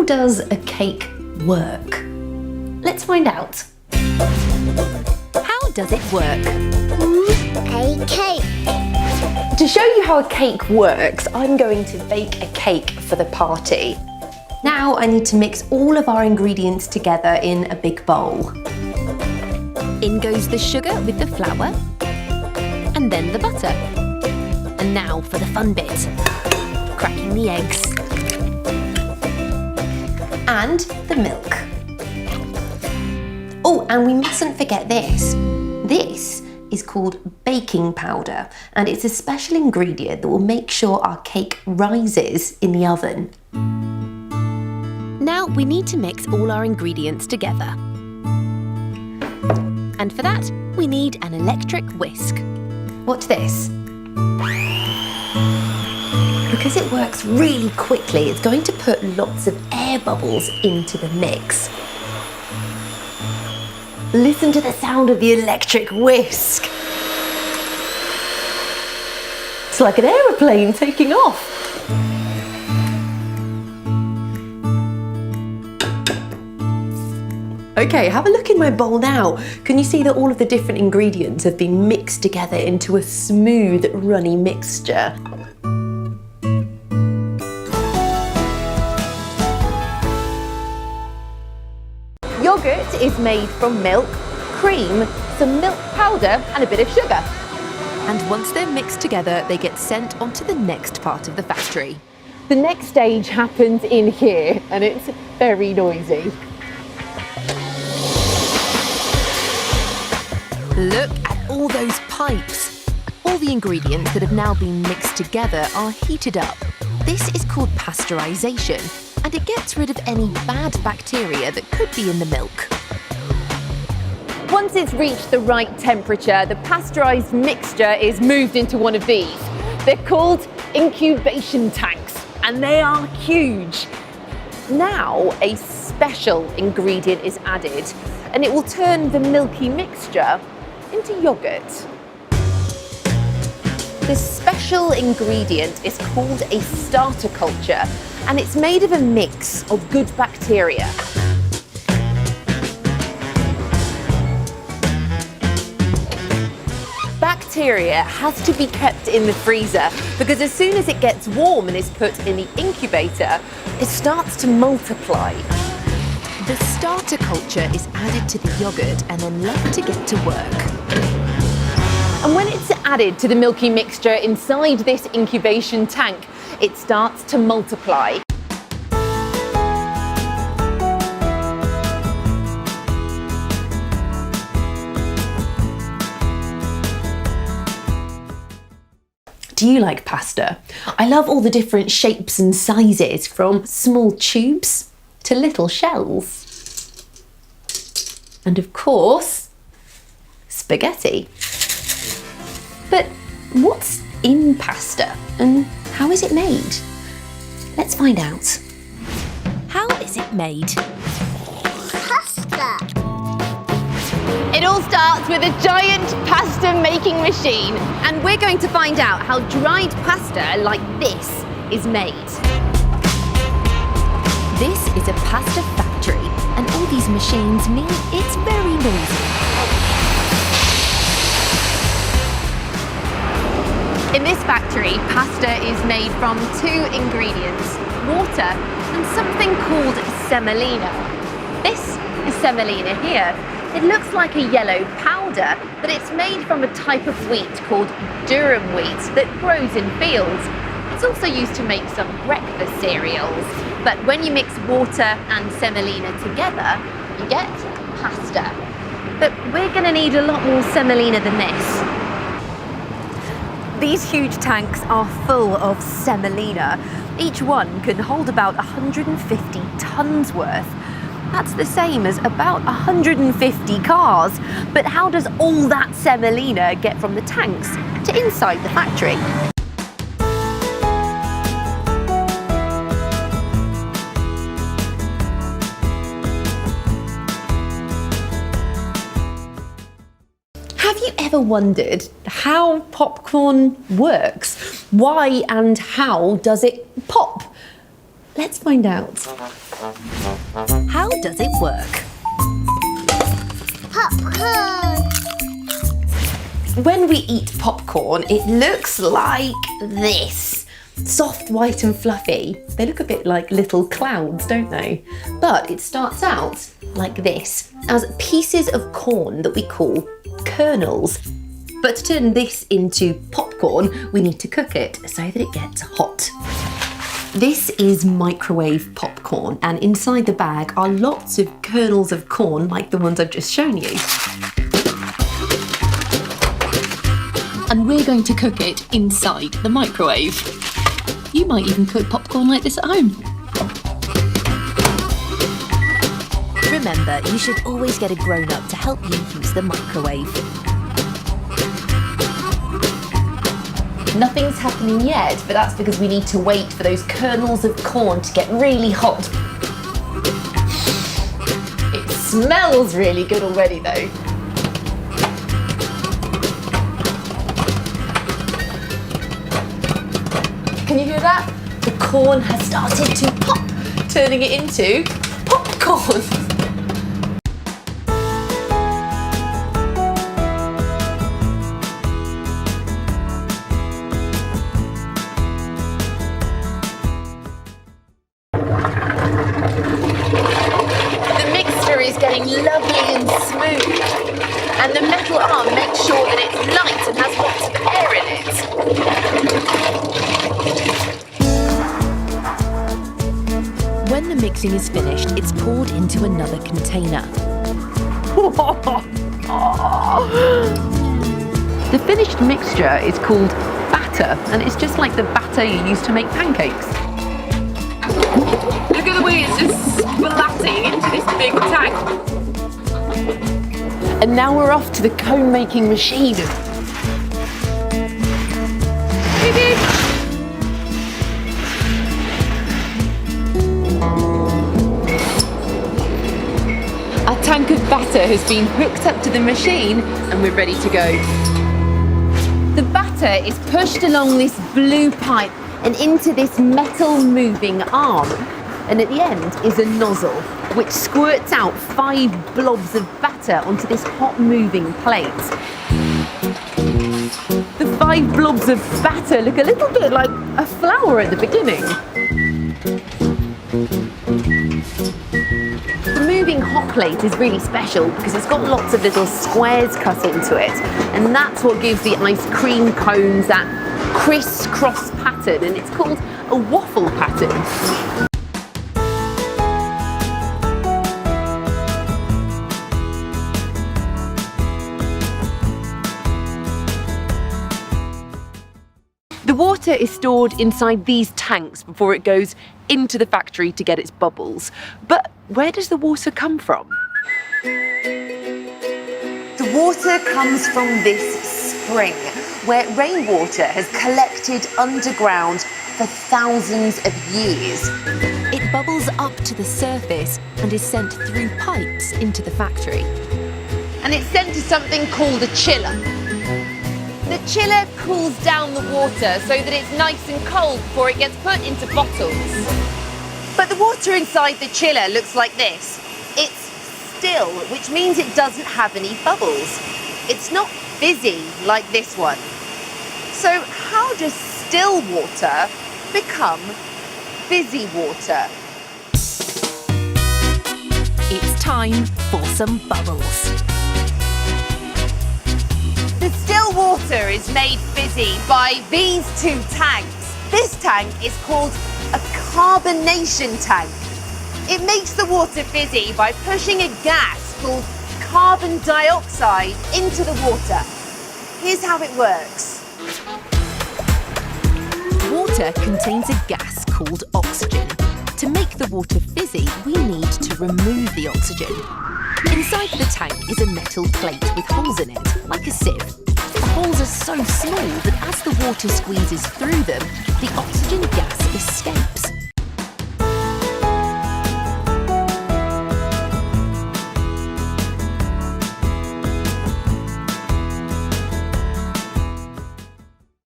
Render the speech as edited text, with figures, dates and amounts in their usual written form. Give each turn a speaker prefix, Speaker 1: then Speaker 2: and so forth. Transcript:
Speaker 1: How does a cake work? Let's find out. How does it work?
Speaker 2: A cake.
Speaker 1: To show you how a cake works, I'm going to bake a cake for the party. Now I need to mix all of our ingredients together in a big bowl. In goes the sugar with the flour, and then the butter. And now for the fun bit, cracking the eggs. And the milk. Oh, and we mustn't forget this. This is called baking powder, and it's a special ingredient that will make sure our cake rises in the oven. Now we need to mix all our ingredients together. And for that, we need an electric whisk. Watch this. Because it works really quickly, it's going to put lots of air bubbles into the mix. Listen to the sound of the electric whisk. It's like an aeroplane taking off. Okay, have a look in my bowl now. Can you see that all of the different ingredients have been mixed together into a smooth, runny mixture? Yogurt is made from milk, cream, some milk powder and a bit of sugar. And once they're mixed together, they get sent onto the next part of the factory. The next stage happens in here and it's very noisy. Look at all those pipes. All the ingredients that have now been mixed together are heated up. This is called pasteurisation, and it gets rid of any bad bacteria that could be in the milk. Once it's reached the right temperature, the pasteurised mixture is moved into one of these. They're called incubation tanks, and they are huge. Now a special ingredient is added, and it will turn the milky mixture into yogurt. This special ingredient is called a starter culture, and it's made of a mix of good bacteria. Bacteria has to be kept in the freezer because as soon as it gets warm and is put in the incubator, it starts to multiply. The starter culture is added to the yogurt and then left to get to work. And when it's added to the milky mixture inside this incubation tank, it starts to multiply. Do you like pasta? I love all the different shapes and sizes, from small tubes to little shells. And of course, spaghetti. But what's in pasta and how is it made? Let's find out. How is it made?
Speaker 2: Pasta.
Speaker 1: It all starts with a giant pasta making machine, and we're going to find out how dried pasta like this is made. This is a pasta factory, and all these machines mean it's very noisy. In this factory, pasta is made from two ingredients, water and something called semolina. This is semolina here. It looks like a yellow powder, but it's made from a type of wheat called durum wheat that grows in fields. It's also used to make some breakfast cereals. But when you mix water and semolina together, you get pasta. But we're going to need a lot more semolina than this. These huge tanks are full of semolina. Each one can hold about 150 tons worth. That's the same as about 150 cars. But how does all that semolina get from the tanks to inside the factory? Have you ever wondered how popcorn works? Why and how does it pop? Let's find out.
Speaker 3: How does it work?
Speaker 2: Popcorn.
Speaker 3: When we eat popcorn, it looks like this. Soft, white and fluffy. They look a bit like little clouds, don't they? But it starts out like this, as pieces of corn that we call kernels. But to turn this into popcorn, we need to cook it so that it gets hot. This is microwave popcorn, and inside the bag are lots of kernels of corn like the ones I've just shown you. And we're going to cook it inside the microwave. You might even cook popcorn like this at home. Remember, you should always get a grown-up to help you use the microwave. Nothing's happening yet, but that's because we need to wait for those kernels of corn to get really hot. It smells really good already though. Can you hear that? The corn has started to pop, turning it into popcorn. Is getting lovely and smooth, and the metal arm makes sure that it's light and has lots of air in it. When the mixing is finished, it's poured into another container. The finished mixture is called batter, and it's just like the batter you use to make pancakes. Look at the way it's just splatting into this big tank. And now we're off to the cone making machine. Our tank of batter has been hooked up to the machine and we're ready to go. The batter is pushed along this blue pipe and into this metal moving arm. And at the end is a nozzle, which squirts out 5 blobs of batter onto this hot moving plate. The 5 blobs of batter look a little bit like a flower at the beginning. The moving hot plate is really special because it's got lots of little squares cut into it, and that's what gives the ice cream cones that criss-cross pattern, and it's called a waffle pattern. The water is stored inside these tanks before it goes into the factory to get its bubbles. But where does the water come from? The water comes from this spring, where rainwater has collected underground for thousands of years. It bubbles up to the surface and is sent through pipes into the factory. And it's sent to something called a chiller. The chiller cools down the water so that it's nice and cold before it gets put into bottles. But the water inside the chiller looks like this. It's still, which means it doesn't have any bubbles. It's not fizzy like this one. So how does still water become fizzy water? It's time for some bubbles. The still water is made fizzy by these 2 tanks. This tank is called a carbonation tank. It makes the water fizzy by pushing a gas called carbon dioxide into the water. Here's how it works. Water contains a gas called oxygen. To make the water fizzy, we need to remove the oxygen. Inside the tank is a metal plate with holes in it, like a sieve. The holes are so small that as the water squeezes through them, the oxygen gas escapes.